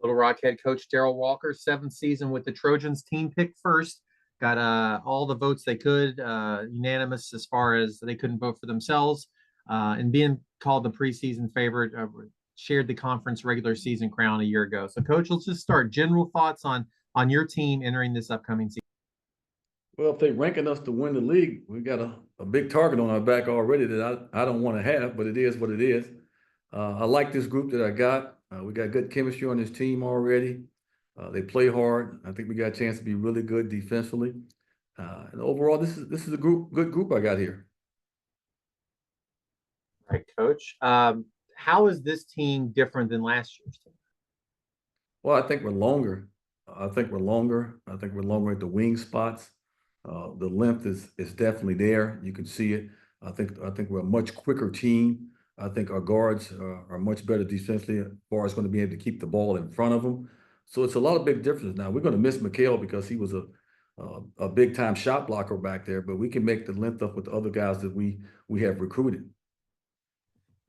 Little Rock head coach Darrell Walker, seventh season with the Trojans. Team picked first, got all the votes they could, unanimous as far as they couldn't vote for themselves, and being called the preseason favorite. Shared the conference regular season crown a year ago. So, Coach, let's just start. General thoughts on your team entering this upcoming season. Well, if they're ranking us to win the league, we got a big target on our back already that I don't want to have, but it is what it is. I like this group that I got. We got good chemistry on this team already. They play hard. I think we got a chance to be really good defensively. And overall, this is a good group I got here. All right, Coach. How is this team different than last year's team? Well, I think we're longer. I think we're longer. I think we're longer at the wing spots. The length is definitely there. You can see it. I think we're a much quicker team. I think our guards are much better defensively as far as going to be able to keep the ball in front of them. So it's a lot of big differences. Now we're going to miss McHale because he was a big time shot blocker back there, but we can make the length up with the other guys that we have recruited.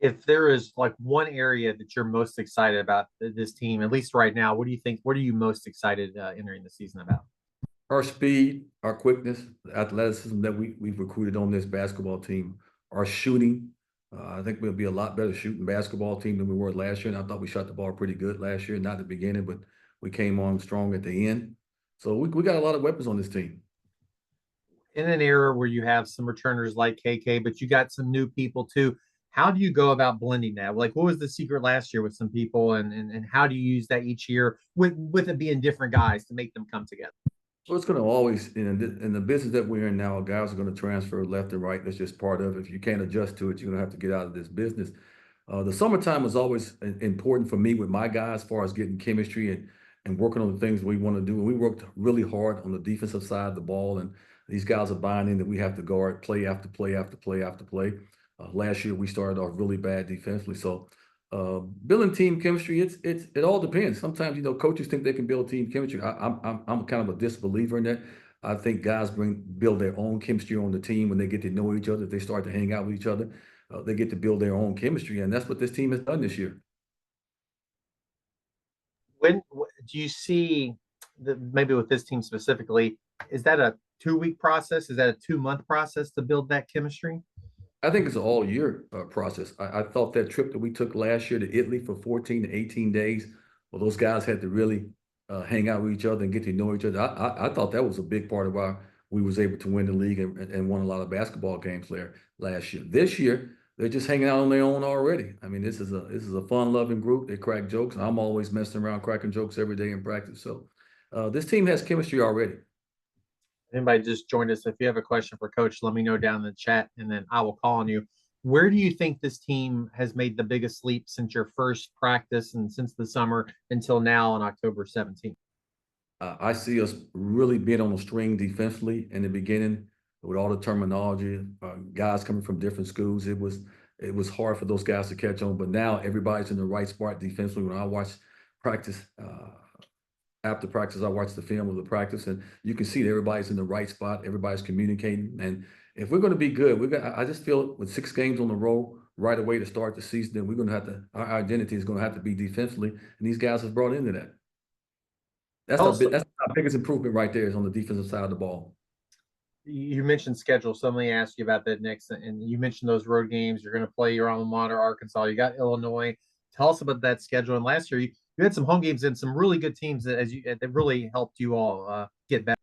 If there is like one area that you're most excited about this team, at least right now, what do you think? What are you most excited entering the season about? Our speed, our quickness, the athleticism that we've recruited on this basketball team, our shooting. I think we'll be a lot better shooting basketball team than we were last year. And I thought we shot the ball pretty good last year, not at the beginning, but we came on strong at the end. So we got a lot of weapons on this team. In an era where you have some returners like KK, but you got some new people too. How do you go about blending that? Like, what was the secret last year with some people, and how do you use that each year with it being different guys to make them come together? So it's going to always, in the business that we're in now, guys are going to transfer left and right. That's just part of it. If you can't adjust to it, you're going to have to get out of this business. The summertime was always important for me with my guys as far as getting chemistry and working on the things we want to do. And we worked really hard on the defensive side of the ball. And these guys are buying in that we have to guard play after play after play after play. Last year, we started off really bad defensively. So building team chemistry, it all depends. Sometimes coaches think they can build team chemistry. I'm kind of a disbeliever in that. I think guys build their own chemistry on the team when they get to know each other. If they start to hang out with each other, they get to build their own chemistry, and that's what this team has done this year. When do you see maybe with this team specifically? Is that a 2 week process? Is that a 2 month process to build that chemistry? I think it's an all year process. I thought that trip that we took last year to Italy for 14 to 18 days, well, those guys had to really hang out with each other and get to know each other. I thought that was a big part of why we was able to win the league and won a lot of basketball games there last year. This year, they're just hanging out on their own already. I mean, this is a fun loving group. They crack jokes. I'm always messing around cracking jokes every day in practice. So this team has chemistry already. Anybody just joined us, if you have a question for Coach, let me know down in the chat, and then I will call on you. Where do you think this team has made the biggest leap since your first practice and since the summer until now on October 17th? I see us really being on the string defensively in the beginning with all the terminology, guys coming from different schools. It was hard for those guys to catch on, but now everybody's in the right spot defensively. When I watch practice, after practice, I watch the film of the practice, and you can see that everybody's in the right spot. Everybody's communicating, and if we're going to be good, I just feel with 6 games on the road right away to start the season, then we're going to have to. Our identity is going to have to be defensively, and these guys have brought into that. That's our biggest improvement right there is on the defensive side of the ball. You mentioned schedule, so let me ask you about that next. And you mentioned those road games. You're going to play your alma mater, Arkansas. You got Illinois. Tell us about that schedule. And last year, you had some home games and some really good teams that really helped you all get better.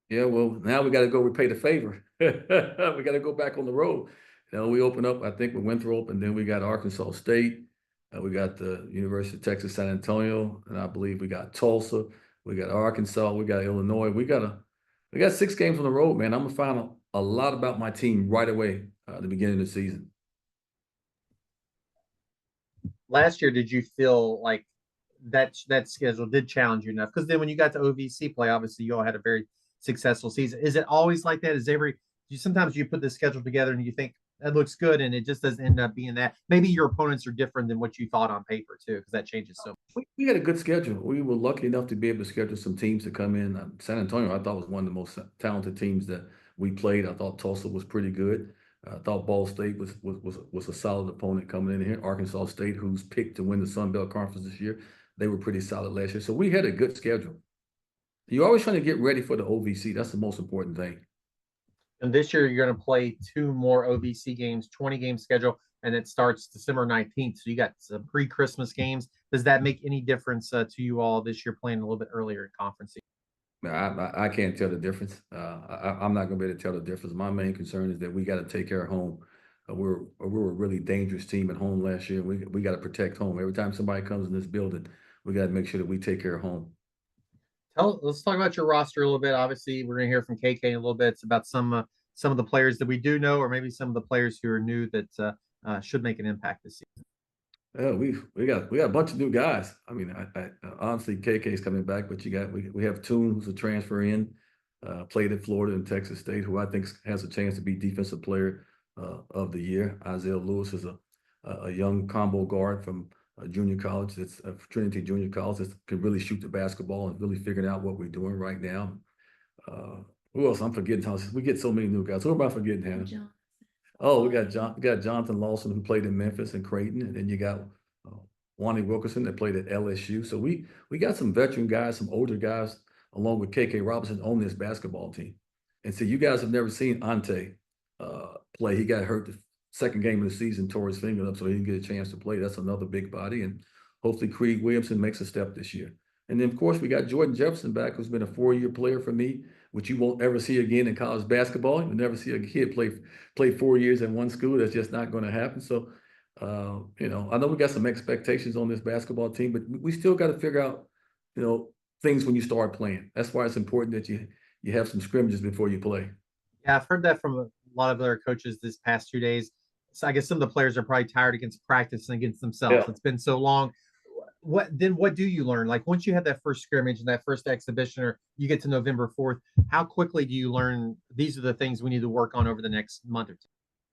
Yeah, well, now we got to go repay the favor. We got to go back on the road. We open up, I think, with Winthrop, and then we got Arkansas State. We got the University of Texas San Antonio, and I believe we got Tulsa. We got Arkansas. We got Illinois. We got 6 games on the road, man. I'm gonna find a lot about my team right away at the beginning of the season. Last year, did you feel like that schedule did challenge you enough? Because then when you got to OVC play, obviously you all had a very successful season. Is it always like that? Sometimes you put the schedule together and you think that looks good, and it just doesn't end up being that. Maybe your opponents are different than what you thought on paper too, because that changes so much. We had a good schedule. We were lucky enough to be able to schedule some teams to come in. San Antonio, I thought, was one of the most talented teams that we played. I thought Tulsa was pretty good. I thought Ball State was a solid opponent coming in here. Arkansas State, who's picked to win the Sun Belt Conference this year, they were pretty solid last year. So we had a good schedule. You're always trying to get ready for the OVC. That's the most important thing. And this year you're going to play 2 more OVC games, 20-game schedule, and it starts December 19th. So you got some pre-Christmas games. Does that make any difference to you all this year playing a little bit earlier in conference season? I can't tell the difference. I'm not going to be able to tell the difference. My main concern is that we got to take care of home. We were a really dangerous team at home last year. We got to protect home. Every time somebody comes in this building, we got to make sure that we take care of home. Let's talk about your roster a little bit. Obviously, we're going to hear from KK in a little bit. It's about some of the players that we do know, or maybe some of the players who are new that should make an impact this season. Yeah, we got a bunch of new guys. I mean, honestly, KK's coming back, but we have Toon, who's a transfer in, played at Florida and Texas State, who I think has a chance to be defensive player of the year. Isaiah Lewis is a young combo guard from junior college. That's Trinity Junior College that can really shoot the basketball and really figuring out what we're doing right now. Who else? I'm forgetting. We get so many new guys. Who am I forgetting, Hannah? Oh, we got Jonathan Lawson, who played in Memphis and Creighton, and then you got Wani Wilkerson that played at LSU. So we got some veteran guys, some older guys, along with KK Robinson on this basketball team. And so you guys have never seen Ante play. He got hurt the second game of the season, tore his finger up, so he didn't get a chance to play. That's another big body, and hopefully Creed Williamson makes a step this year. And then, of course, we got Jordan Jefferson back, who's been a 4-year player for me, which you won't ever see again in college basketball. You'll never see a kid play 4 years in one school. That's just not going to happen. So, I know we got some expectations on this basketball team, but we still got to figure out, things when you start playing. That's why it's important that you have some scrimmages before you play. Yeah, I've heard that from a lot of other coaches this past 2 days. So I guess some of the players are probably tired against practice and against themselves. Yeah. It's been so long. What do you learn? Like once you have that first scrimmage and that first exhibition, or you get to November 4th, how quickly do you learn these are the things we need to work on over the next month or two?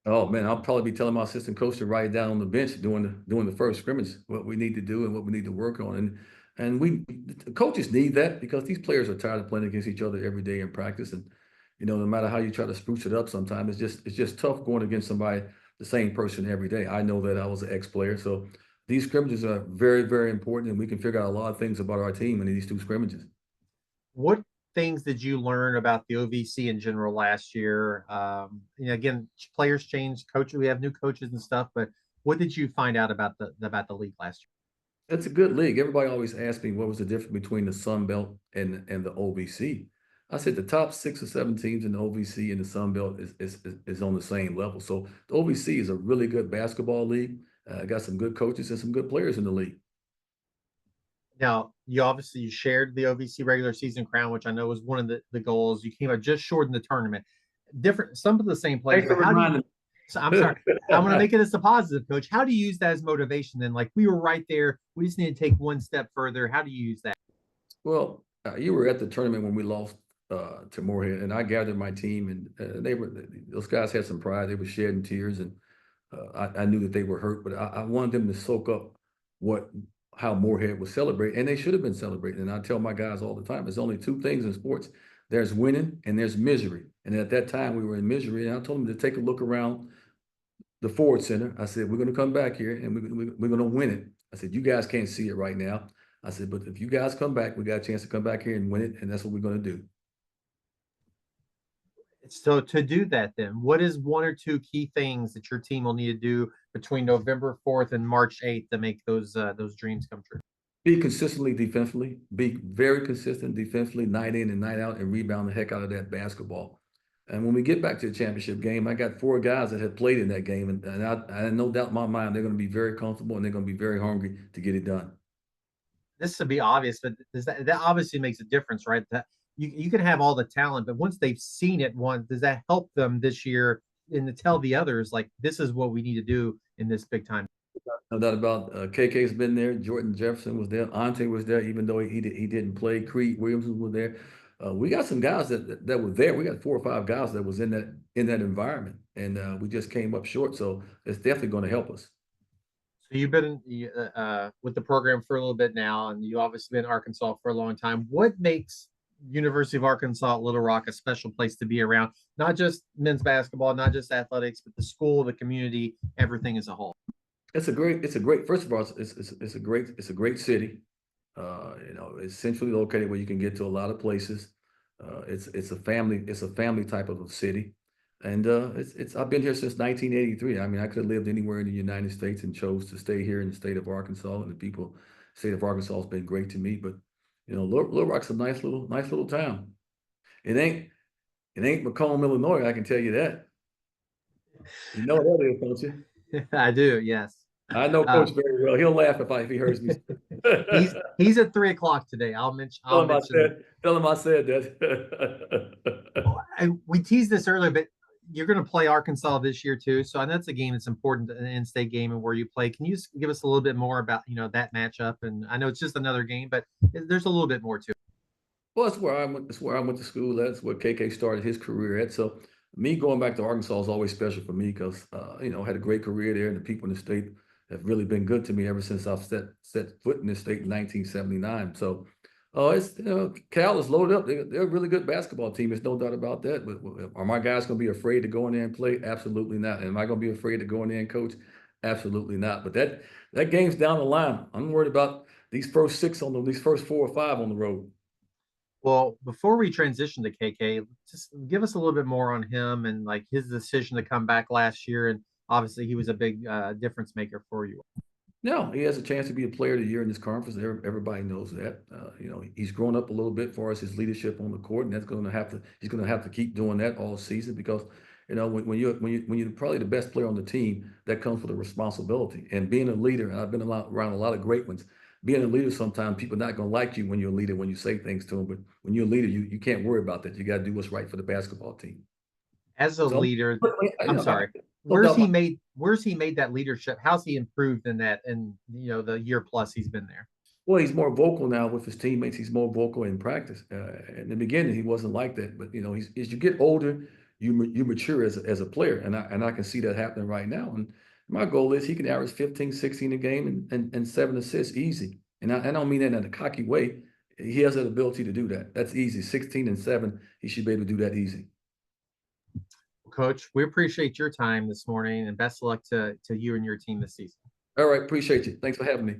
Oh man, I'll probably be telling my assistant coach to write it down on the bench during the first scrimmage what we need to do and what we need to work on. And the coaches need that because these players are tired of playing against each other every day in practice. And no matter how you try to spruce it up, sometimes it's just tough going against somebody the same person every day. I know that I was an ex-player, so these scrimmages are very, very important, and we can figure out a lot of things about our team in these 2 scrimmages. What things did you learn about the OVC in general last year? Again, players change, coaches, we have new coaches and stuff, but what did you find out about the league last year? It's a good league. Everybody always asks me what was the difference between the Sun Belt and the OVC. I said the top 6 or 7 teams in the OVC and the Sun Belt is on the same level. So the OVC is a really good basketball league. Got some good coaches and some good players in the league. Now, you shared the OVC regular season crown, which I know was one of the goals. You came out just short in the tournament. Some of the same players. Thanks for reminding me. So I'm sorry. I'm going to make it as a positive, coach. How do you use that as motivation? Then, like we were right there. We just need to take one step further. How do you use that? Well, you were at the tournament when we lost to Moorhead, and I gathered my team, and those guys had some pride. They were shedding tears, and I knew that they were hurt, but I wanted them to soak up how Moorhead was celebrating, and they should have been celebrating. And I tell my guys all the time, there's only 2 things in sports. There's winning and there's misery. And at that time, we were in misery, and I told them to take a look around the Ford Center. I said, we're going to come back here, and we're going to win it. I said, you guys can't see it right now. I said, but if you guys come back, we got a chance to come back here and win it, and that's what we're going to do. So to do that, then, what is 1 or 2 key things that your team will need to do between November 4th and March 8th to make those dreams come true? Be consistently defensively. Be very consistent defensively, night in and night out, and rebound the heck out of that basketball. And when we get back to the championship game, I got 4 guys that have played in that game, and I have no doubt in my mind they're going to be very comfortable and they're going to be very hungry to get it done. This would be obvious, but that obviously makes a difference, right? That you can have all the talent, but once they've seen it once, does that help them this year and to tell the others like this is what we need to do in this big time? No doubt about KK's been there. Jordan Jefferson was there. Ante was there, even though he didn't play. Creed Williamson was there. We got some guys that were there. We got 4 or 5 guys that was in that environment, and we just came up short. So it's definitely going to help us. So you've been with the program for a little bit now, and you obviously been in Arkansas for a long time. What makes University of Arkansas Little Rock a special place to be around? Not just men's basketball, not just athletics, but the school, the community, everything as a whole. It's a great. First of all, it's a great city. It's centrally located where you can get to a lot of places. It's a family type of a city. And it's I've been here since 1983. I mean, I could have lived anywhere in the United States and chose to stay here in the state of Arkansas. And the people, state of Arkansas has been great to me. But Little Rock's a nice little town. It ain't it ain't Macomb, Illinois, I can tell you that. You know what that is, don't you? I do, yes. I know Uh, Coach very well. He'll laugh if he hears me. he's at 3 o'clock today. Tell I'll him I mention. said that. We teased this earlier, but you're going to play Arkansas this year too. So I know it's a game that's important, an in-state game, and where you play. Can you give us a little bit more about that matchup? And I know it's just another game, but there's a little bit more to it. Well, that's where I went. That's where I went to school. That's where KK started his career at. So me going back to Arkansas is always special for me because had a great career there, and the people in the state have really been good to me ever since I've set foot in this state in 1979. So, it's Cal is loaded up. They're a really good basketball team. There's no doubt about that. But are my guys going to be afraid to go in there and play? Absolutely not. And am I going to be afraid to go in there and coach? Absolutely not. But that game's down the line. I'm worried about these first these first 4 or 5 on the road. Well, before we transition to KK, just give us a little bit more on him and like his decision to come back last year. And obviously, he was a big difference maker for you. No, he has a chance to be a player of the year in this conference. Everybody knows that. He's grown up a little bit for us, his leadership on the court, and he's going to have to keep doing that all season because, when you're probably the best player on the team, that comes with a responsibility. And being a leader, and I've been around a lot of great ones. Being a leader, sometimes people are not going to like you when you're a leader, when you say things to them. But when you're a leader, you can't worry about that. You got to do what's right for the basketball team. As a So, leader, I'm sorry. no doubt Where's he made that leadership? How's he improved in that and the year plus he's been there? Well, he's more vocal now with his teammates. He's more vocal in practice. In the beginning, he wasn't like that, but as you get older, you mature as a player, and I can see that happening right now. And my goal is he can average 15, 16 a game and 7 assists easy. And I don't mean that in a cocky way. He has that ability to do that. That's easy. 16 and 7, he should be able to do that easy. Coach, we appreciate your time this morning and best of luck to you and your team this season. All right, appreciate you. Thanks for having me.